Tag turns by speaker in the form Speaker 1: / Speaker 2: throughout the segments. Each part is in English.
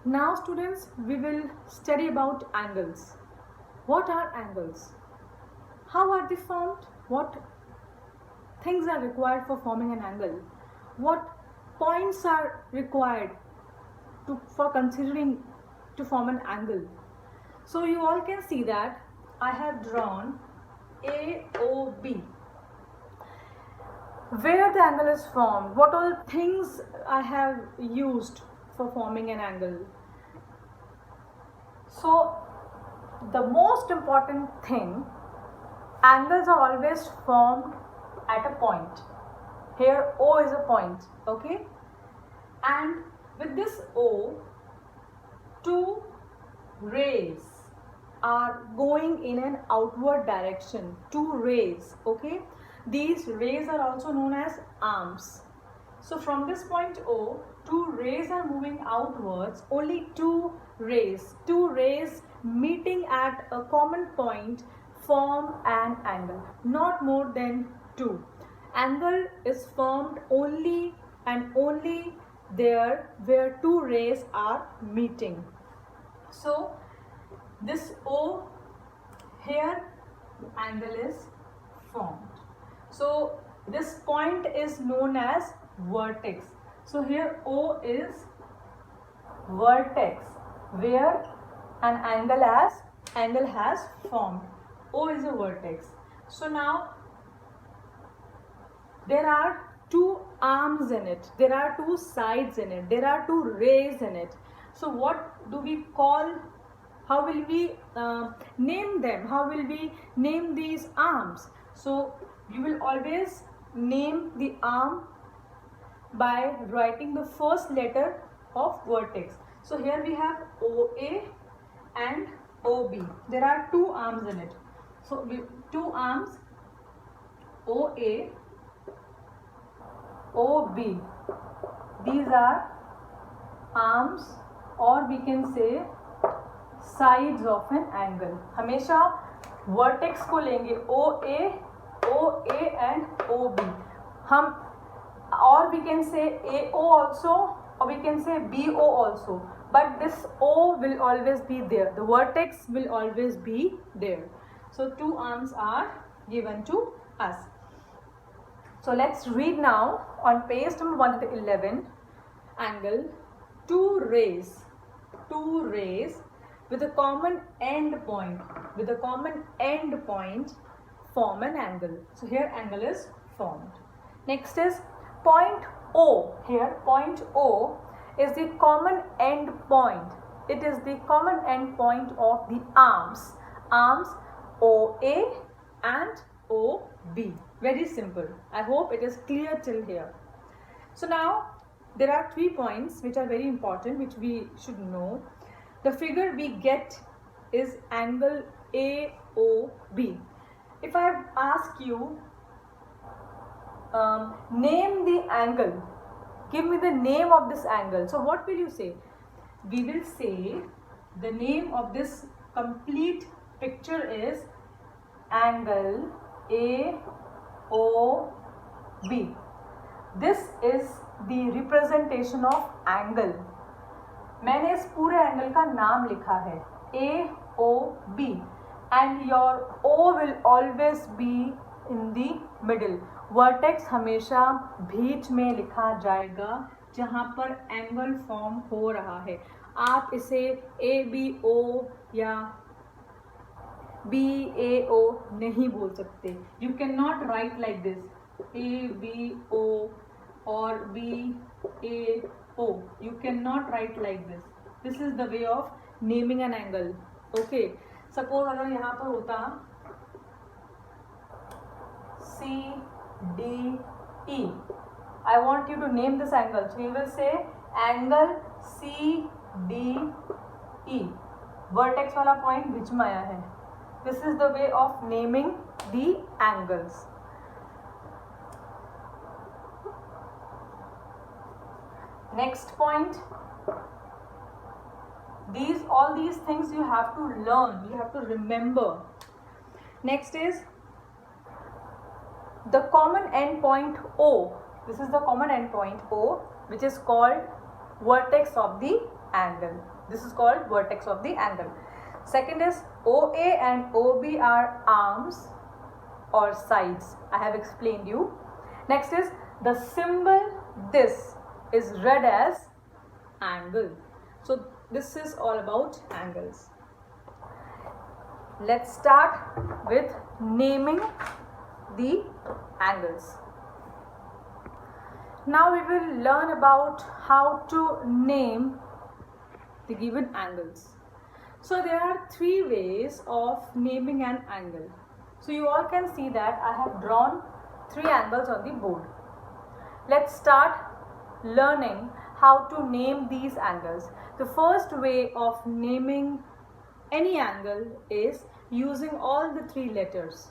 Speaker 1: Now students, we will study about angles. What are angles? How are they formed? What things are required for forming an angle? What points are required for considering to form an angle? So you all can see that I have drawn AOB. Where the angle is formed, what all things I have used for forming an angle. So the most important thing, angles are always formed at a point. Here O is a point, okay? And with this O, two rays are going in an outward direction. Two rays, okay? These rays are also known as arms. So from this point O, two rays are moving outwards. Only two rays meeting at a common point form an angle. Not more than two. Angle is formed only and only there where two rays are meeting. So this O here, angle is formed. So this point is known as vertex. So here O is vertex where an angle has formed. O is a vertex. So now there are two arms in it, there are two sides in it, there are two rays in it. So what do we call, how will we name them? How will we name these arms? So you will always name the arm by writing the first letter of vertex. So here we have OA and OB. There are two arms in it. So two arms, OA, OB. These are arms, or we can say sides of an angle. हमेशा vertex को लेंगे OA, OA and OB. हम, or we can say AO also, or we can say BO also. But this O will always be there. The vertex will always be there. So two arms are given to us. So let's read now on page number 111. Angle, two rays with a common end point, form an angle. So here angle is formed. Next is point O. Here point O is the common end point. It is the common end point of the arms OA and OB. Very simple. I hope it is clear till here. So now there are 3 points which are very important, which we should know. The figure we get is angle AOB. If I ask you, name the angle, give me the name of this angle. So what will you say? We will say the name of this complete picture is angle AOB. This is the representation of angle. मैंने इस पूरे angle का नाम लिखा है AOB, and your O will always be in the middle. Vertex हमेशा बीच में लिखा जाएगा जहाँ पर एंगल फॉर्म हो रहा है. आप इसे ABO या BAO नहीं बोल सकते. You cannot write like this ABO or BAO. You cannot write like this. This is the way of naming an angle. Okay. Suppose अगर यहाँ पर होता CDE. I want you to name this angle. So you will say angle CDE. Vertex वाला point बीच में आया है. This is the way of naming the angles. Next point. All these things you have to learn. You have to remember. Next is the common end point O. This is the common end point O, which is called vertex of the angle. This is called vertex of the angle. Second is OA and OB are arms or sides. I have explained you. Next is the symbol this is read as angle. So this is all about angles. Let's start with naming the angles. Now we will learn about how to name the given angles. So there are three ways of naming an angle. So you all can see that I have drawn three angles on the board. Let's start learning how to name these angles. The first way of naming any angle is using all the three letters.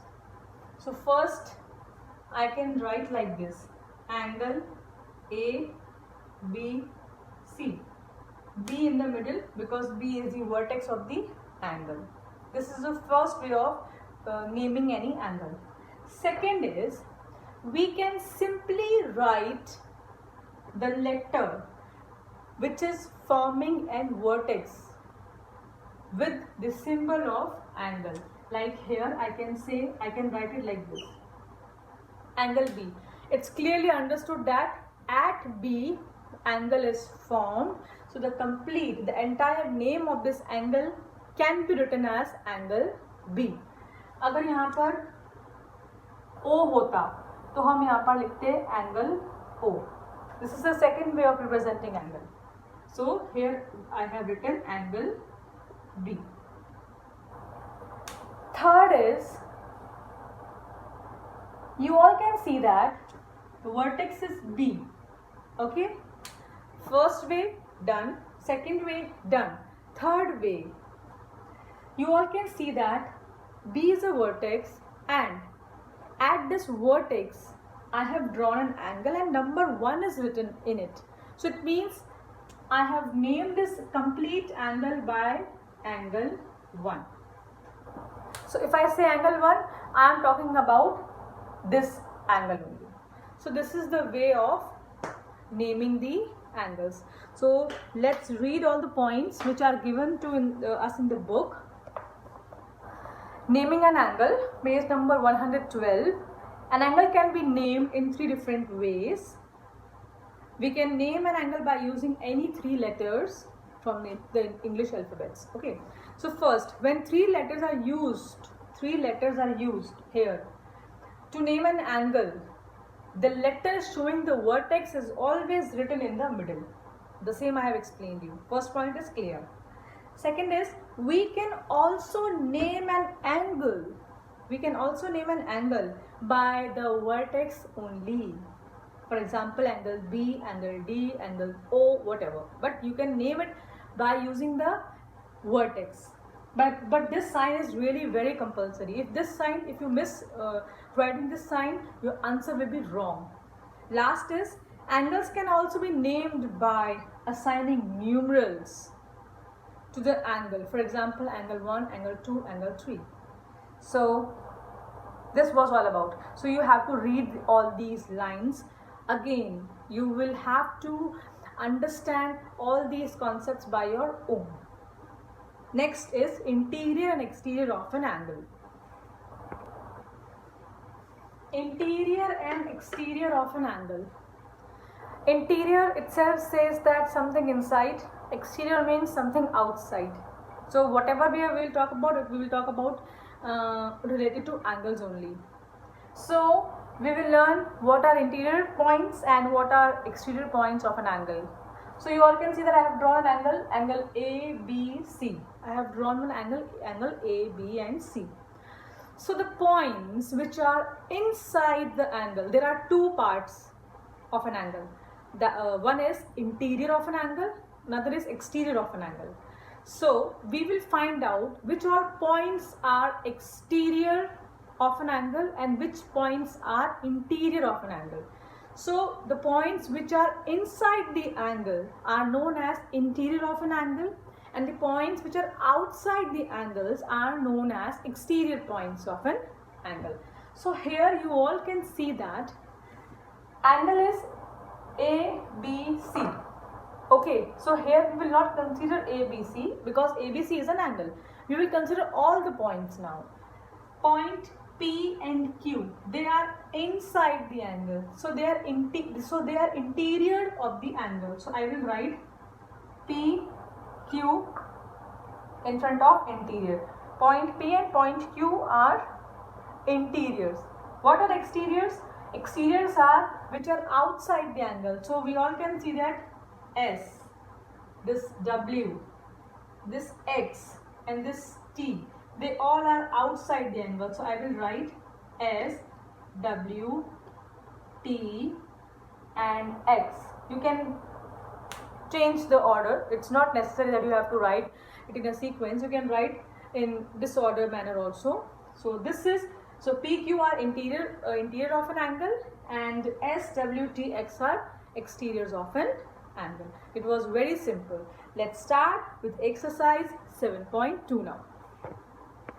Speaker 1: So first I can write like this: angle A, B, C. B in the middle because B is the vertex of the angle. This is the first way of naming any angle. Second is we can simply write the letter which is forming a vertex with the symbol of angle. Like here I can write it like this: angle B. It's clearly understood that at B angle is formed. So the entire name of this angle can be written as angle B. अगर यहाँ पर O होता तो हम यहाँ पर लिखते angle O. This is the second way of representing angle. So here I have written angle B. Third is, you all can see that the vertex is B. Okay, first way done, second way done. Third way, you all can see that B is a vertex, and at this vertex I have drawn an angle and number 1 is written in it. So it means I have named this complete angle by angle 1. So if I say angle 1, I am talking about this angle only. So this is the way of naming the angles. So let's read all the points which are given to us in the book. Naming an angle, page number 112. An angle can be named in three different ways. We can name an angle by using any three letters from the English alphabets. Okay. So first, when three letters are used here to name an angle, the letter showing the vertex is always written in the middle. The same I have explained you. First point is clear. Second is, we can also name an angle. We can also name an angle by the vertex only. For example, angle B, angle D, angle O, whatever. But you can name it by using the vertex. But this sign is really very compulsory. If you miss writing this sign, your answer will be wrong. Last is, angles can also be named by assigning numerals to the angle. For example, angle 1, angle 2, angle 3. So this was all about. So you have to read all these lines. Again, you will have to understand all these concepts by your own. Next is interior and exterior of an angle. Interior and exterior of an angle. Interior itself says that something inside. Exterior means something outside. So whatever we will talk about, we will talk about related to angles only. So we will learn what are interior points and what are exterior points of an angle. So you all can see that I have drawn an angle A, B, C. I have drawn one angle A, B and C. So the points which are inside the angle, there are two parts of an angle. One is interior of an angle, another is exterior of an angle. So we will find out which all points are exterior of an angle and which points are interior of an angle. So the points which are inside the angle are known as interior of an angle, and the points which are outside the angles are known as exterior points of an angle. So here you all can see that angle is A, B, C. Okay, so here we will not consider ABC because ABC is an angle. We will consider all the points now. Point P and Q, they are inside the angle, so they are interior of the angle. So I will write P, Q in front of interior. Point P and point Q are interiors. What are exteriors? Exteriors are which are outside the angle. So we all can see that S, this W, this X and this T, they all are outside the angle. So I will write S, W, T and X. You can change the order. It's not necessary that you have to write it in a sequence. You can write in disorder manner also. So this is, so PQ are interior of an angle and S, W, T, X are exteriors of an angle. It was very simple. Let's start with exercise 7.2 now.